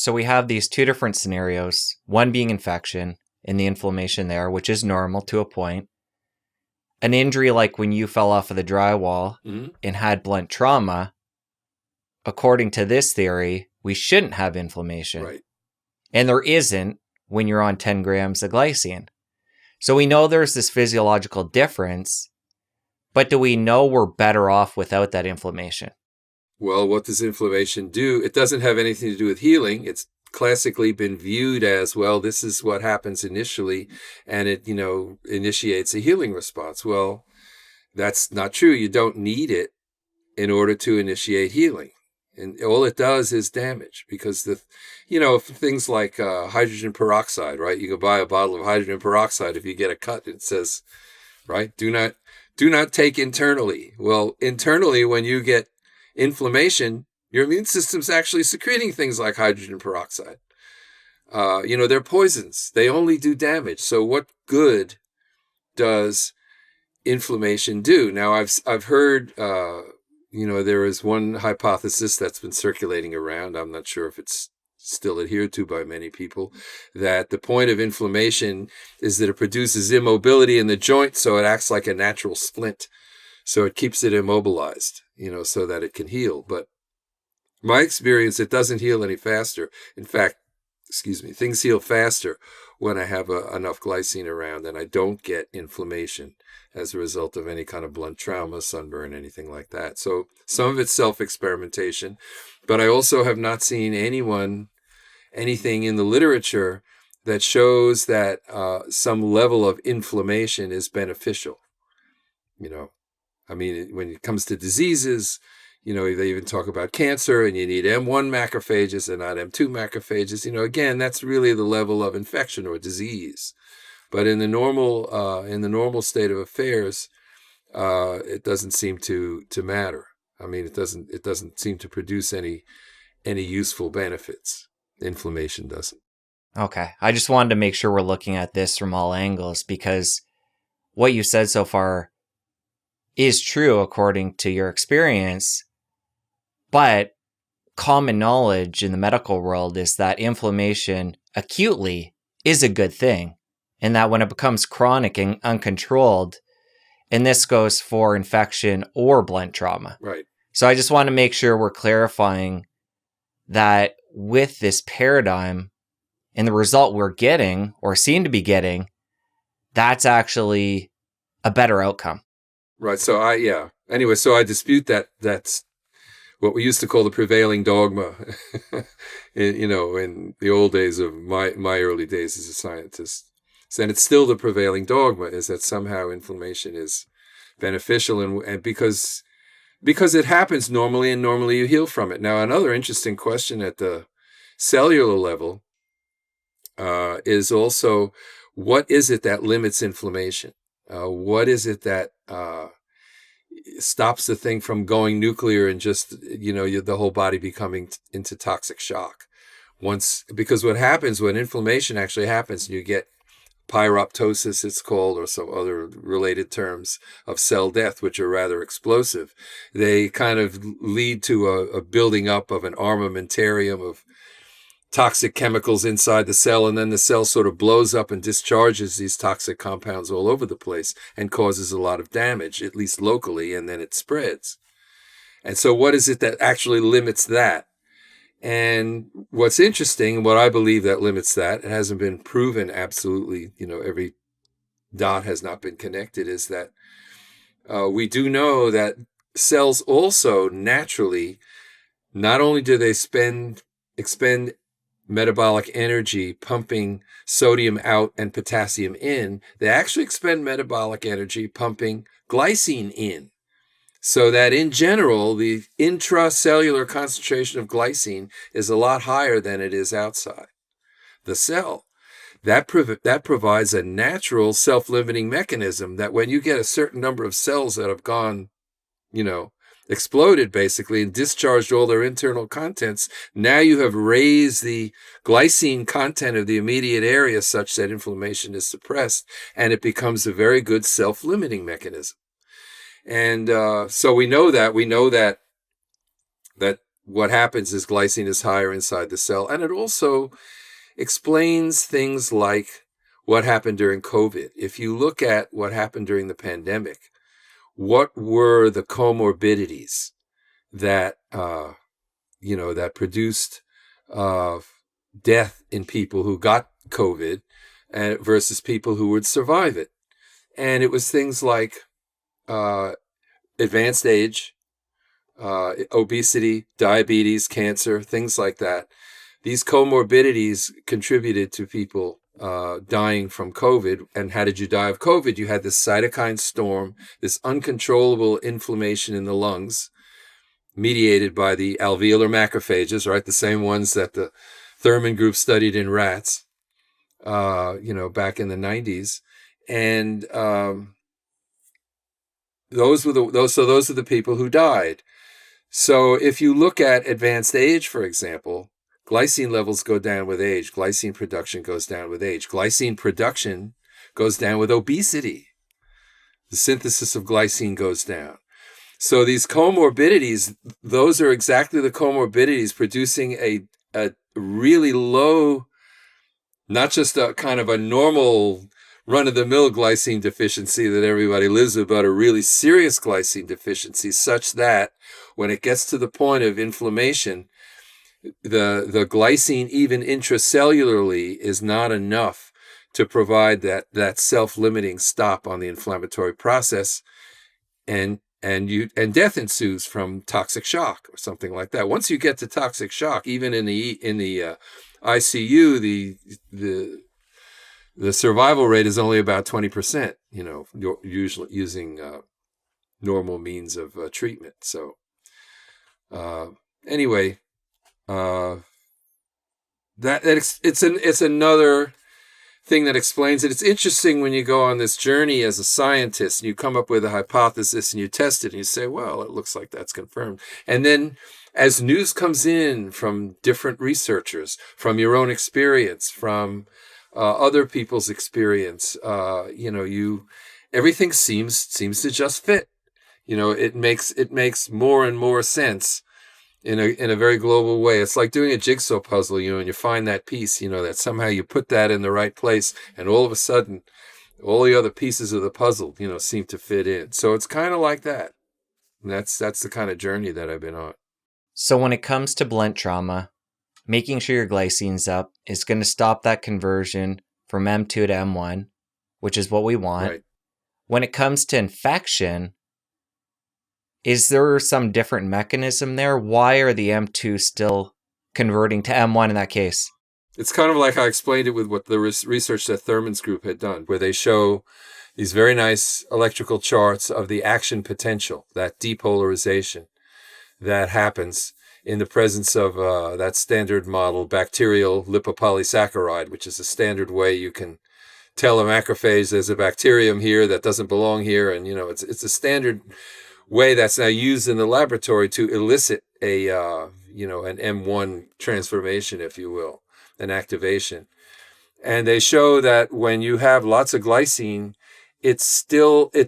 So we have these two different scenarios, one being infection and the inflammation there, which is normal to a point. An injury like when you fell off of the drywall and had blunt trauma, according to this theory, we shouldn't have inflammation. Right. And there isn't when you're on 10 grams of glycine. So we know there's this physiological difference, but do we know we're better off without that inflammation? Well, what does inflammation do? It doesn't have anything to do with healing. It's classically been viewed as, well, this is what happens initially, and it, initiates a healing response. Well, that's not true. You don't need it in order to initiate healing. And all it does is damage, because things like hydrogen peroxide, right? You can buy a bottle of hydrogen peroxide. If you get a cut, it says, right, do not take internally. Well, internally, when you get inflammation, your immune system's actually secreting things like hydrogen peroxide. They're poisons. They only do damage. So what good does inflammation do? Now, I've heard, there is one hypothesis that's been circulating around. I'm not sure if it's still adhered to by many people, that the point of inflammation is that it produces immobility in the joint, so it acts like a natural splint. So it keeps it immobilized, so that it can heal. But my experience, it doesn't heal any faster. In fact, things heal faster when I have enough glycine around and I don't get inflammation as a result of any kind of blunt trauma, sunburn, anything like that. So some of it's self-experimentation, but I also have not seen anything in the literature that shows that some level of inflammation is beneficial. When it comes to diseases, they even talk about cancer, and you need M1 macrophages and not M2 macrophages. Again, that's really the level of infection or disease. But in the normal state of affairs, it doesn't seem to matter. It doesn't seem to produce any useful benefits. Inflammation doesn't. Okay. I just wanted to make sure we're looking at this from all angles, because what you said so far is true according to your experience, but common knowledge in the medical world is that inflammation acutely is a good thing, and that when it becomes chronic and uncontrolled, and this goes for infection or blunt trauma. Right. So I just want to make sure we're clarifying that with this paradigm and the result we're getting or seem to be getting, that's actually a better outcome. Right. So I dispute that. That's what we used to call the prevailing dogma, in the old days of my early days as a scientist. And it's still the prevailing dogma, is that somehow inflammation is beneficial, and because it happens normally, and normally you heal from it. Now, another interesting question at the cellular level is also, what is it that limits inflammation? What is it that stops the thing from going nuclear and just, the whole body becoming into toxic shock? Because what happens when inflammation actually happens, and you get pyroptosis, it's called, or some other related terms of cell death, which are rather explosive. They kind of lead to a building up of an armamentarium of toxic chemicals inside the cell, and then the cell sort of blows up and discharges these toxic compounds all over the place and causes a lot of damage, at least locally, and then it spreads. And so what is it that actually limits that? And what's interesting, what I believe that limits that, it hasn't been proven absolutely, every dot has not been connected, is that we do know that cells also naturally, not only do they expend metabolic energy pumping sodium out and potassium in, they actually expend metabolic energy pumping glycine in. So that in general, the intracellular concentration of glycine is a lot higher than it is outside the cell. That provides a natural self-limiting mechanism, that when you get a certain number of cells that have gone, exploded basically and discharged all their internal contents, now you have raised the glycine content of the immediate area such that inflammation is suppressed, and it becomes a very good self-limiting mechanism. And so we know that what happens is glycine is higher inside the cell. And it also explains things like what happened during COVID. If you look at what happened during the pandemic, what were the comorbidities that, that produced death in people who got COVID versus people who would survive it? And it was things like advanced age, obesity, diabetes, cancer, things like that. These comorbidities contributed to people dying from COVID. And how did you die of COVID? You had this cytokine storm, this uncontrollable inflammation in the lungs, mediated by the alveolar macrophages, right? The same ones that the Thurman group studied in rats, back in the 90s. And those are the people who died. So if you look at advanced age, for example, glycine levels go down with age. Glycine production goes down with age. Glycine production goes down with obesity. The synthesis of glycine goes down. So these comorbidities, those are exactly the comorbidities producing a really low, not just a kind of a normal run-of-the-mill glycine deficiency that everybody lives with, but a really serious glycine deficiency, such that when it gets to the point of inflammation, the glycine, even intracellularly, is not enough to provide that self-limiting stop on the inflammatory process, and death ensues from toxic shock or something like that. Once you get to toxic shock, even in the ICU, the survival rate is only about 20%. Usually using normal means of treatment. So anyway. It's another thing that explains it. It's interesting when you go on this journey as a scientist and you come up with a hypothesis and you test it and you say, well, it looks like that's confirmed. And then as news comes in from different researchers, from your own experience, from other people's experience, everything seems to just fit. It makes more and more sense in a very global way. It's like doing a jigsaw puzzle, and you find that piece, that somehow you put that in the right place, and all of a sudden, all the other pieces of the puzzle, seem to fit in. So it's kind of like that. And that's the kind of journey that I've been on. So when it comes to blunt trauma, making sure your glycine's up is going to stop that conversion from M2 to M1, which is what we want. Right. When it comes to infection, is there some different mechanism there? Why are the M2 still converting to M1 in that case? It's kind of like I explained it with what the research that Thurman's group had done, where they show these very nice electrical charts of the action potential, that depolarization that happens in the presence of that standard model bacterial lipopolysaccharide, which is a standard way you can tell a macrophage there's a bacterium here that doesn't belong here. And, it's a standard way that's now used in the laboratory to elicit an M1 transformation, if you will, an activation. And they show that when you have lots of glycine, it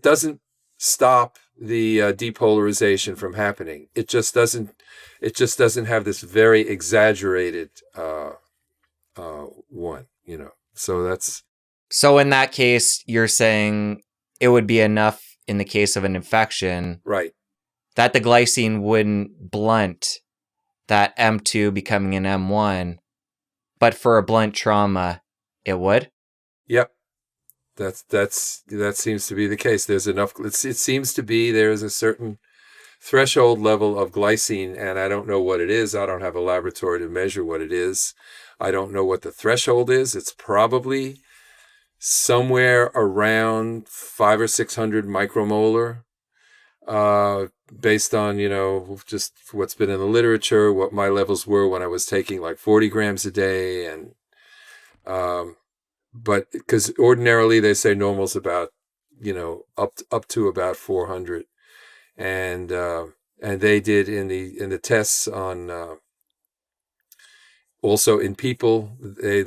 doesn't stop the depolarization from happening. It just doesn't have this very exaggerated one, So in that case, you're saying it would be enough in the case of an infection, right, that the glycine wouldn't blunt that M2 becoming an M1, but for a blunt trauma, it would? Yep. That seems to be the case. There's enough. It seems to be there is a certain threshold level of glycine, and I don't know what it is. I don't have a laboratory to measure what it is. I don't know what the threshold is. It's probably somewhere around 500 or 600 micromolar, based on, just what's been in the literature, what my levels were when I was taking like 40 grams a day. And, but because ordinarily they say normal's about, up to about 400. And they did in the tests on, also in people, they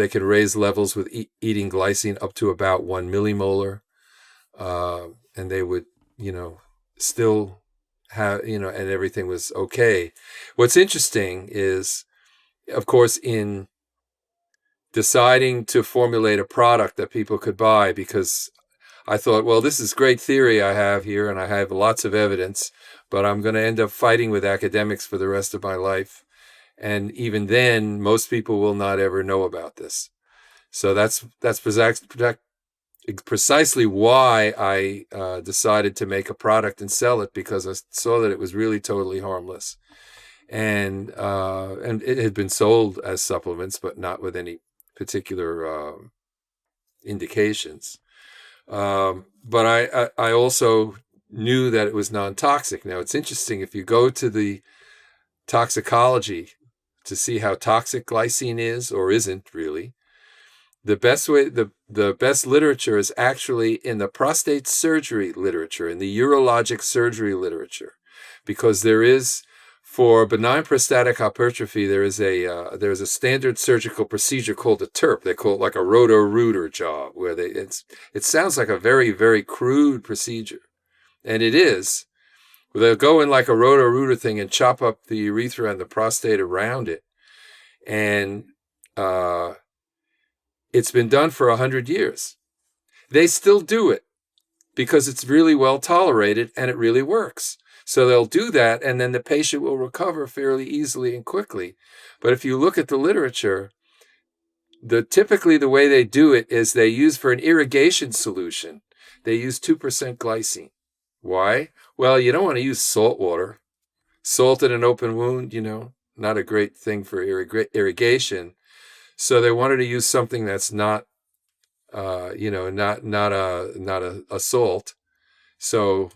can raise levels with eating glycine up to about 1 millimolar, and they would, still and everything was okay. What's interesting is, of course, in deciding to formulate a product that people could buy, because I thought, well, this is great theory I have here, and I have lots of evidence, but I'm going to end up fighting with academics for the rest of my life. And even then, most people will not ever know about this. So that's precisely why I decided to make a product and sell it, because I saw that it was really totally harmless. And it had been sold as supplements, but not with any particular indications. But I also knew that it was non-toxic. Now, it's interesting, if you go to the toxicology to see how toxic glycine is or isn't really, the best literature is actually in the prostate surgery literature, in the urologic surgery literature, because there is, for benign prostatic hypertrophy, there's a standard surgical procedure called a TURP. They call it like a roto-rooter job, where it sounds like a very, very crude procedure, and it is. They'll go in like a roto-rooter thing and chop up the urethra and the prostate around it, and it's been done for 100 years. They still do it because it's really well tolerated and it really works. So they'll do that, and then the patient will recover fairly easily and quickly. But if you look at the literature, typically the way they do it is they use, for an irrigation solution, they use 2% glycine. Why? Well, you don't want to use salt water. Salt in an open wound, not a great thing for irrigation. So they wanted to use something that's not, not a salt. So,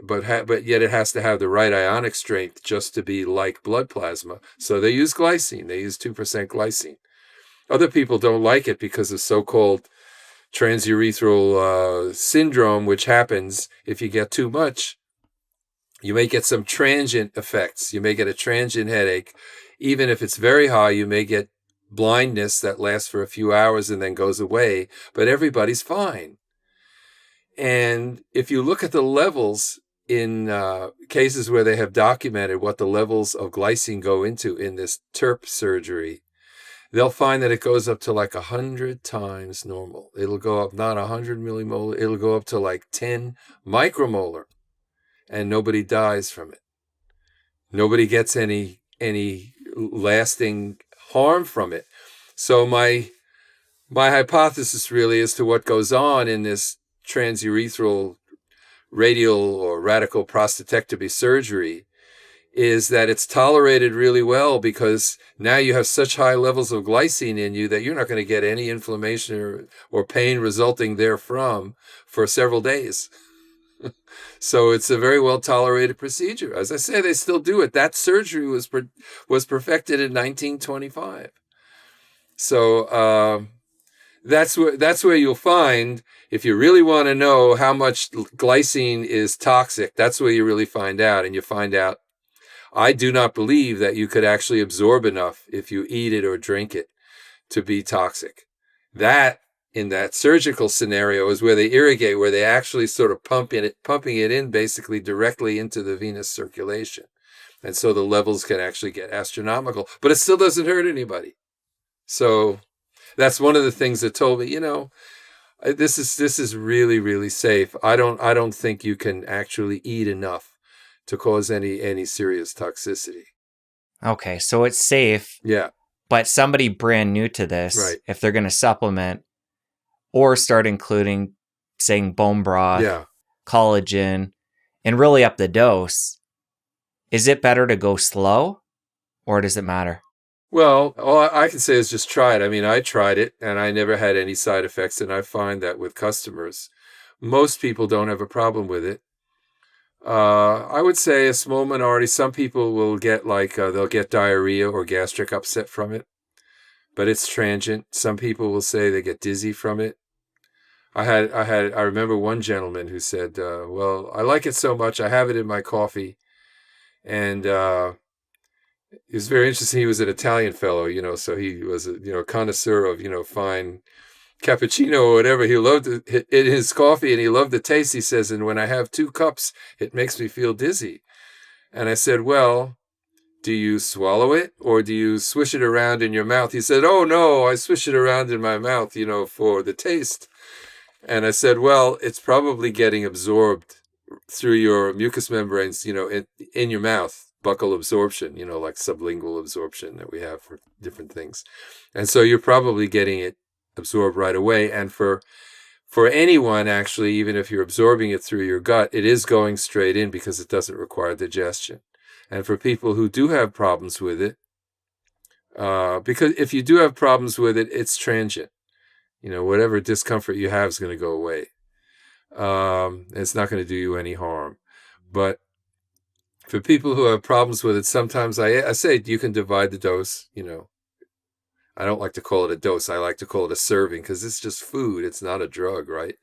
but yet it has to have the right ionic strength just to be like blood plasma. So they use glycine. They use 2% glycine. Other people don't like it because of so-called transurethral syndrome, which happens if you get too much. You may get some transient effects. You may get a transient headache. Even if it's very high, you may get blindness that lasts for a few hours and then goes away, but everybody's fine. And if you look at the levels in cases where they have documented what the levels of glycine go into in this TURP surgery, they'll find that it goes up to like 100 times normal. It'll go up not 100 millimolar, it'll go up to like 10 micromolar, and nobody dies from it. Nobody gets any lasting harm from it. So my hypothesis really as to what goes on in this transurethral radial or radical prostatectomy surgery is that it's tolerated really well, because now you have such high levels of glycine in you that you're not going to get any inflammation or pain resulting therefrom for several days. So it's a very well tolerated procedure. As I say, they still do it. That surgery was perfected in 1925. So that's where you'll find, if you really want to know how much glycine is toxic, that's where you really find out. And you find out, I do not believe that you could actually absorb enough if you eat it or drink it to be toxic. That, in that surgical scenario, is where they irrigate, where they actually sort of pumping it in basically directly into the venous circulation. And so the levels can actually get astronomical, but it still doesn't hurt anybody. So that's one of the things that told me, this is really, really safe. I don't think you can actually eat enough to cause any serious toxicity. Okay, so it's safe. Yeah. But somebody brand new to this, right, if they're going to supplement or start including, saying, bone broth, yeah, collagen, and really up the dose, is it better to go slow, or does it matter? Well, all I can say is just try it. I mean, I tried it and I never had any side effects. And I find that with customers, most people don't have a problem with it. I would say a small minority, some people will get they'll get diarrhea or gastric upset from it, but it's transient. Some people will say they get dizzy from it. I remember one gentleman who said, well, I like it so much, I have it in my coffee. And it was very interesting. He was an Italian fellow, so he was a connoisseur of, fine cappuccino or whatever. He loved it in his coffee, and he loved the taste. He says, and when I have 2 cups, it makes me feel dizzy. And I said, well, do you swallow it or do you swish it around in your mouth? He said, oh no, I swish it around in my mouth, for the taste. And I said, well, it's probably getting absorbed through your mucous membranes, in your mouth, buccal absorption, like sublingual absorption that we have for different things. And so you're probably getting it absorbed right away. And for anyone, actually, even if you're absorbing it through your gut, it is going straight in because it doesn't require digestion. And for people who do have problems with it, because if you do have problems with it, it's transient. Whatever discomfort you have is going to go away. It's not going to do you any harm. But for people who have problems with it, sometimes I say you can divide the dose. I don't like to call it a dose. I like to call it a serving because it's just food. It's not a drug, right?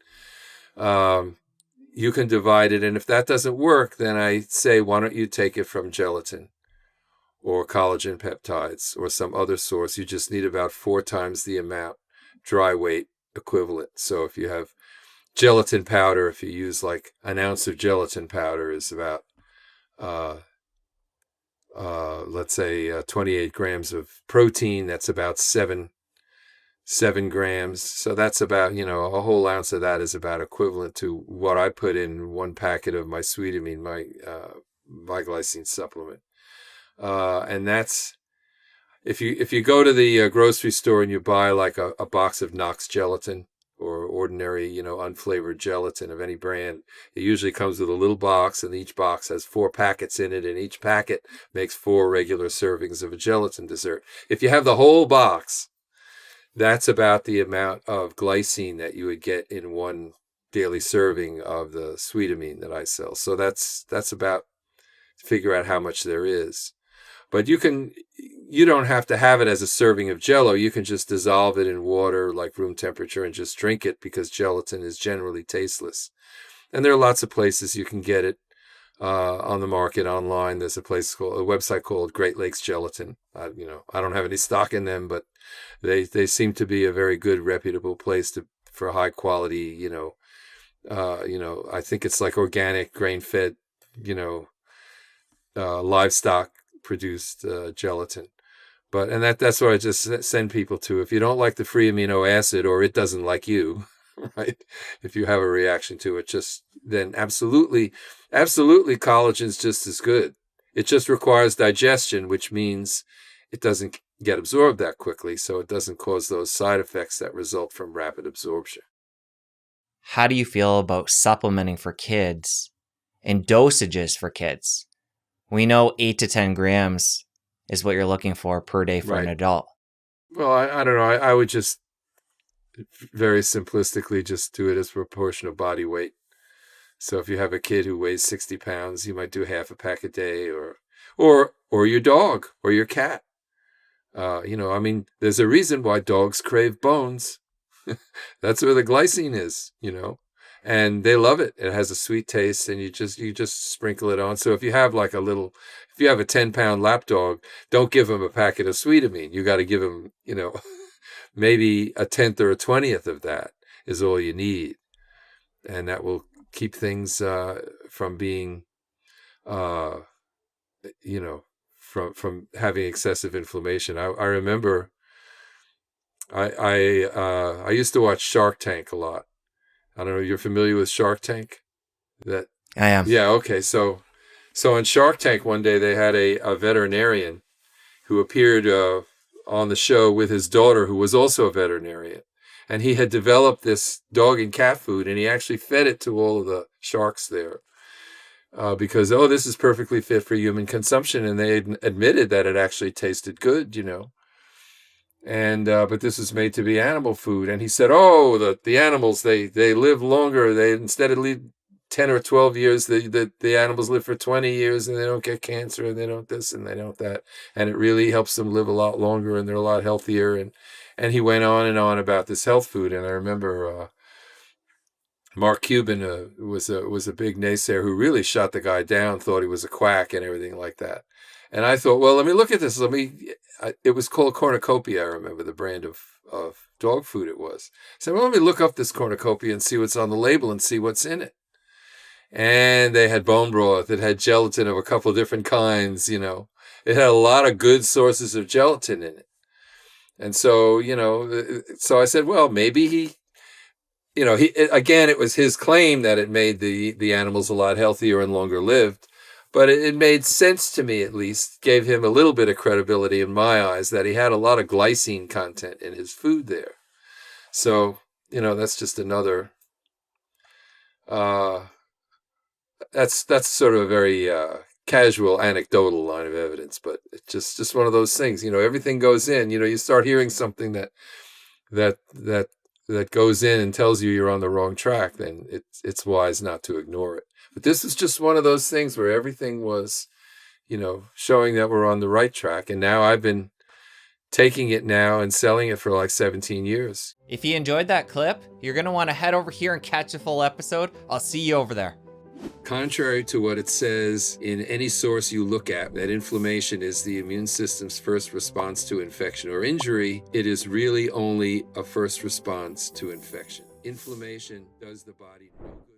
You can divide it. And if that doesn't work, then I say, why don't you take it from gelatin or collagen peptides or some other source? You just need about 4 times the amount dry weight equivalent. So if you have gelatin powder, if you use like an ounce of gelatin powder is about, let's say 28 grams of protein. That's about 7 grams. So that's about, a whole ounce of that is about equivalent to what I put in 1 packet of my Sweetamine, my glycine supplement. And that's, if you go to the grocery store and you buy like a box of Knox gelatin or ordinary, unflavored gelatin of any brand, it usually comes with a little box, and each box has 4 packets in it, and each packet makes 4 regular servings of a gelatin dessert. If you have the whole box, that's about the amount of glycine that you would get in 1 daily serving of the Sweetamine that I sell. So that's about, figure out how much there is. But you don't have to have it as a serving of Jell-O. You can just dissolve it in water, like room temperature, and just drink it because gelatin is generally tasteless. And there are lots of places you can get it on the market online. There's a website called Great Lakes Gelatin. I don't have any stock in them, but they seem to be a very good, reputable place for high quality. I think it's like organic, grain-fed, livestock produced gelatin. And that's what I just send people to. If you don't like the free amino acid, or it doesn't like you, right? If you have a reaction to it, then absolutely collagen's just as good. It just requires digestion, which means it doesn't get absorbed that quickly, so it doesn't cause those side effects that result from rapid absorption. How do you feel about supplementing for kids and dosages for kids? We know 8 to 10 grams is what you're looking for per day for an adult. Well, I don't know. I would just very simplistically just do it as a proportion of body weight. So if you have a kid who weighs 60 pounds, you might do half a pack a day, or your dog or your cat. There's a reason why dogs crave bones. That's where the glycine is, and they love it. It has a sweet taste, and you just sprinkle it on. So if you have a 10-pound lap dog, don't give him a packet of Sweetamine. You got to give him, maybe a 10th or a 20th of that is all you need. And that will keep things from being, from having excessive inflammation. I remember I used to watch Shark Tank a lot. I don't know, you're familiar with Shark Tank? I am. Yeah, okay. So in Shark Tank one day they had a veterinarian who appeared on the show with his daughter, who was also a veterinarian. And he had developed this dog and cat food, and he actually fed it to all of the sharks there because, this is perfectly fit for human consumption. And they admitted that it actually tasted good, And but this was made to be animal food. And he said, the animals, they live longer. They, instead of live 10 or 12 years, the animals live for 20 years, and they don't get cancer, and they don't this and they don't that. And it really helps them live a lot longer, and they're a lot healthier. And he went on and on about this health food. And I remember Mark Cuban was a big naysayer who really shot the guy down, thought he was a quack and everything like that. And I thought, well, let me look at this. It was called cornucopia. I remember the brand of dog food it was. I said, well, let me look up this cornucopia and see what's on the label and see what's in it. And they had bone broth. It had gelatin of a couple different kinds, you know. It had a lot of good sources of gelatin in it. And so, you know, so I said, well, maybe he, you know, again, it was his claim that it made the animals a lot healthier and longer lived. But it made sense to me, at least, gave him a little bit of credibility in my eyes that he had a lot of glycine content in his food there. So, you know, that's just another, that's sort of a very casual anecdotal line of evidence, but it's just one of those things, you know, everything goes in, you know, you start hearing something that goes in and tells you you're on the wrong track, then it's wise not to ignore it. But this is just one of those things where everything was, you know, showing that we're on the right track. And now I've been taking it now and selling it for like 17 years. If you enjoyed that clip, you're going to want to head over here and catch a full episode. I'll see you over there. Contrary to what it says in any source you look at, that inflammation is the immune system's first response to infection or injury, it is really only a first response to infection. Inflammation does the body no good.